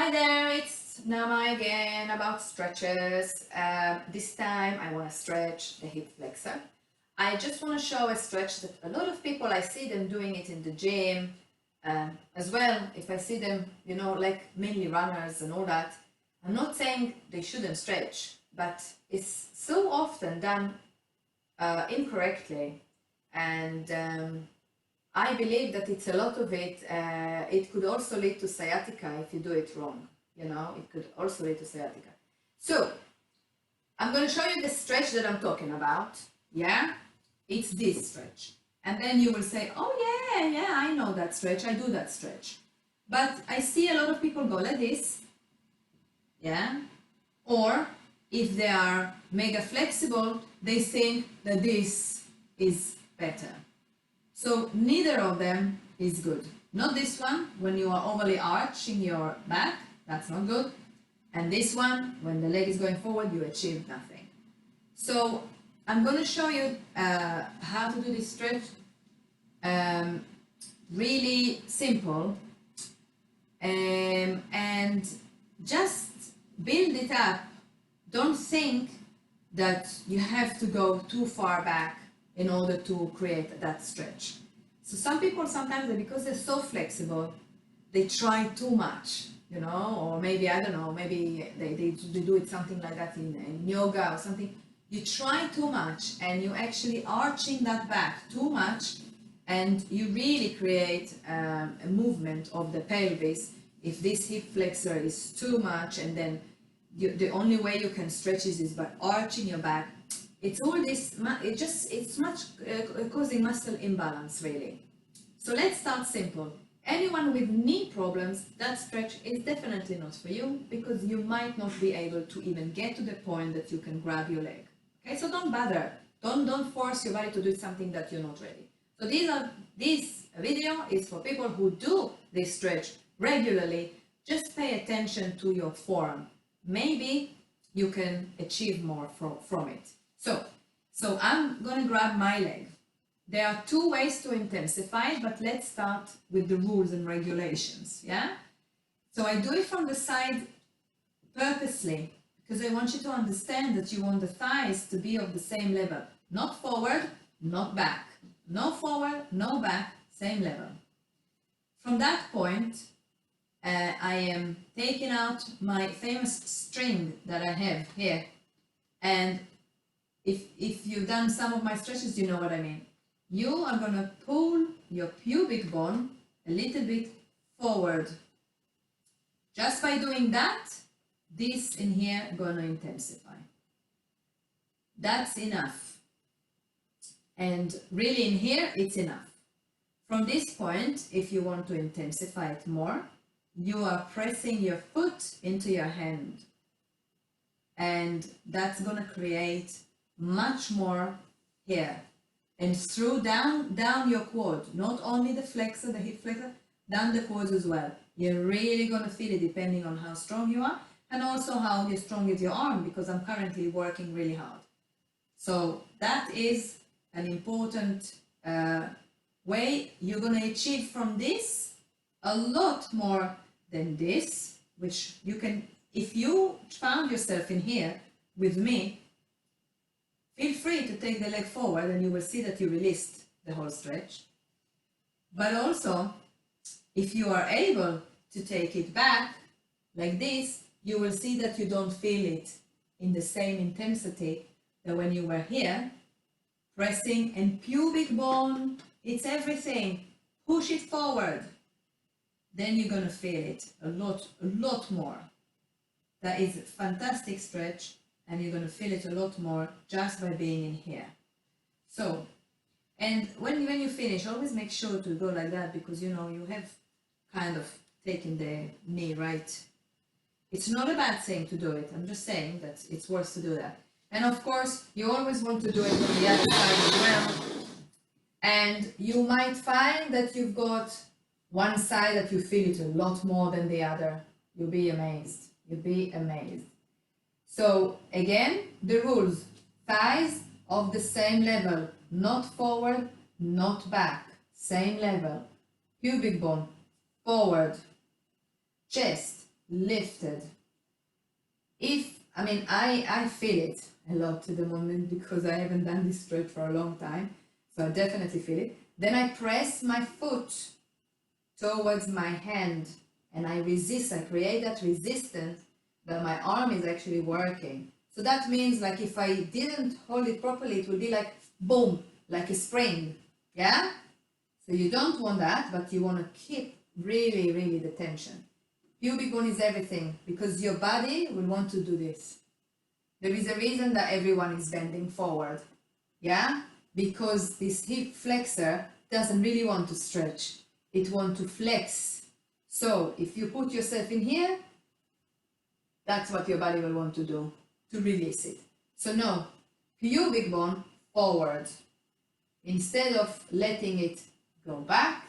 Hi there, it's Naama again about stretches. This time I want to stretch the hip flexor. I just want to show a stretch that a lot of people, I see them doing it in the gym as well. If I see them, like mainly runners and all that, I'm not saying they shouldn't stretch, but it's so often done incorrectly. And I believe that it's a lot of it. It could also lead to sciatica if you do it wrong. It could also lead to sciatica. So I'm going to show you the stretch that I'm talking about. Yeah, it's this stretch. And then you will say, oh yeah, I know that stretch. I do that stretch. But I see a lot of people go like this. Yeah. Or if they are mega flexible, they think that this is better. So neither of them is good. Not this one, when you are overly arching your back, that's not good. And this one, when the leg is going forward, you achieve nothing. So I'm going to show you how to do this stretch. Really simple. And just build it up. Don't think that you have to go too far back in order to create that stretch. So some people sometimes, because they're so flexible, they try too much, or maybe, I don't know, maybe they do it something like that in yoga or something. You try too much and you actually arching that back too much, and you really create a movement of the pelvis if this hip flexor is too much, and then the only way you can stretch is by arching your back. It's all this, it's much causing muscle imbalance, really. So let's start simple. Anyone with knee problems, that stretch is definitely not for you, because you might not be able to even get to the point that you can grab your leg. Okay, so don't bother. Don't force your body to do something that you're not ready. So this video is for people who do this stretch regularly. Just pay attention to your form. Maybe you can achieve more from it. So I'm going to grab my leg. There are two ways to intensify it, but let's start with the rules and regulations, yeah? So I do it from the side purposely, because I want you to understand that you want the thighs to be of the same level. Not forward, not back. No forward, no back, same level. From that point, I am taking out my famous string that I have here. And if you've done some of my stretches, you know what I mean. You are going to pull your pubic bone a little bit forward. Just by doing that, this in here going to intensify. That's enough. And really in here, it's enough. From this point, if you want to intensify it more, you are pressing your foot into your hand. And that's going to create much more here, and through down your quad, not only the flexor, the hip flexor, down the quads as well. You're really going to feel it depending on how strong you are, and also how strong is your arm, because I'm currently working really hard. So that is an important way. You're going to achieve from this a lot more than this, which you can, if you found yourself in here with me, feel free to take the leg forward and you will see that you released the whole stretch. But also, if you are able to take it back like this, you will see that you don't feel it in the same intensity that when you were here, pressing, and pubic bone, it's everything. Push it forward. Then you're going to feel it a lot more. That is a fantastic stretch. And you're going to feel it a lot more just by being in here. So, and when you finish, always make sure to go like that, because you have kind of taken the knee, right? It's not a bad thing to do it. I'm just saying that it's worth to do that. And of course, you always want to do it on the other side as well. And you might find that you've got one side that you feel it a lot more than the other. You'll be amazed. You'll be amazed. So again, the rules: thighs of the same level, not forward, not back, same level. Pubic bone, forward. Chest, lifted. I feel it a lot at the moment because I haven't done this stretch for a long time, so I definitely feel it. Then I press my foot towards my hand and I resist, I create that resistance that my arm is actually working. So that means like if I didn't hold it properly, it would be like boom, like a spring, yeah? So you don't want that, but you want to keep really, really the tension. Pubic bone is everything because your body will want to do this. There is a reason that everyone is bending forward, yeah? Because this hip flexor doesn't really want to stretch. It wants to flex. So if you put yourself in here, that's what your body will want to do, to release it. So no, pubic bone forward. Instead of letting it go back,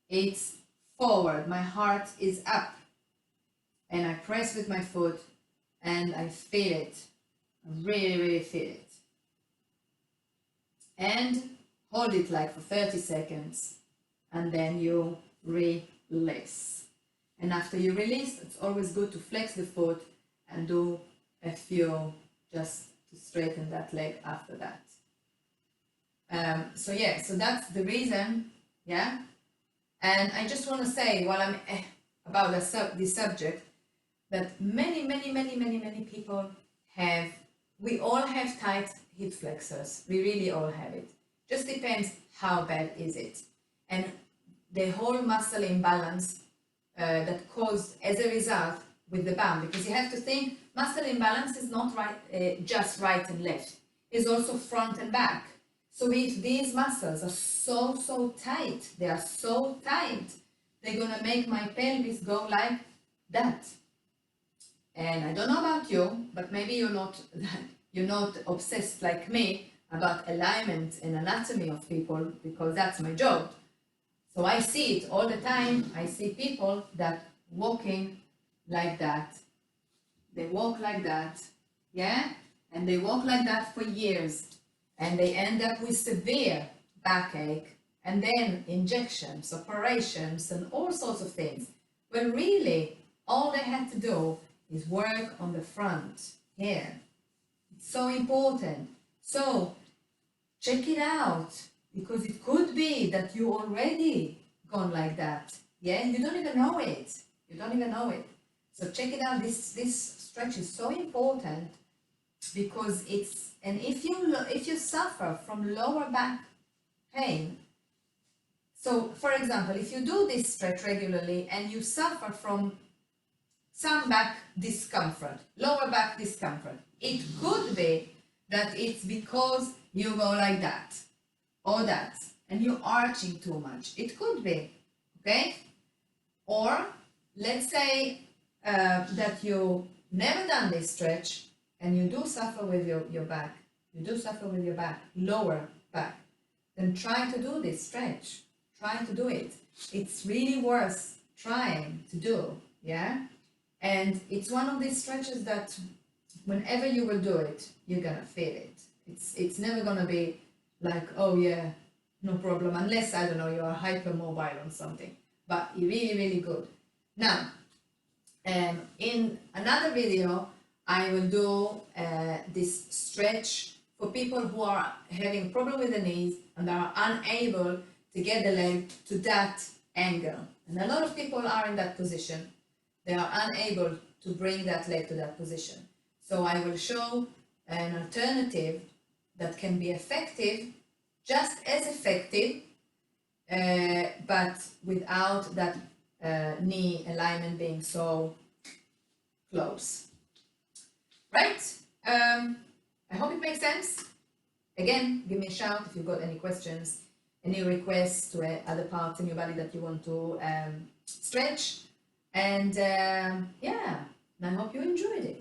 it's forward. My heart is up. And I press with my foot and I feel it. I really, really feel it. And hold it like for 30 seconds. And then you release. And after you release, it's always good to flex the foot and do a few just to straighten that leg after that. So that's the reason, yeah. And I just want to say, while I'm about this subject, that many people we all have tight hip flexors. We really all have it. Just depends how bad is it. And the whole muscle imbalance that caused as a result with the bum, because you have to think muscle imbalance is not right, just right and left. It's also front and back. So if these muscles are so tight, they are so tight, they're gonna make my pelvis go like that. And I don't know about you, but maybe you're not obsessed like me about alignment and anatomy of people, because that's my job. So I see it all the time. I see people that walking like that. They walk like that, yeah? And they walk like that for years. And they end up with severe backache, and then injections, operations, and all sorts of things. When really, all they had to do is work on the front here. It's so important. So check it out, because it could be that you already gone like that. Yeah, you don't even know it. You don't even know it. So check it out. This stretch is so important because it's, and if you suffer from lower back pain, so for example, if you do this stretch regularly and you suffer from some back discomfort, lower back discomfort, it could be that it's because you go like that or that and you're arching too much. It could be, okay? Or let's say that you never done this stretch and you do suffer with your back, lower back, then try to do this stretch. Try to do it. It's really worth trying to do, yeah? And it's one of these stretches that whenever you will do it, you're gonna feel it. It's never gonna be like, oh yeah, no problem, unless, I don't know, you are hypermobile on something. But really, really good. Now, in another video, I will do this stretch for people who are having problem with the knees and are unable to get the leg to that angle. And a lot of people are in that position. They are unable to bring that leg to that position. So I will show an alternative that can be effective, just as effective, but without that knee alignment being so close. Right? I hope it makes sense. Again, give me a shout if you've got any questions, any requests to other parts in your body that you want to stretch. And yeah, I hope you enjoyed it.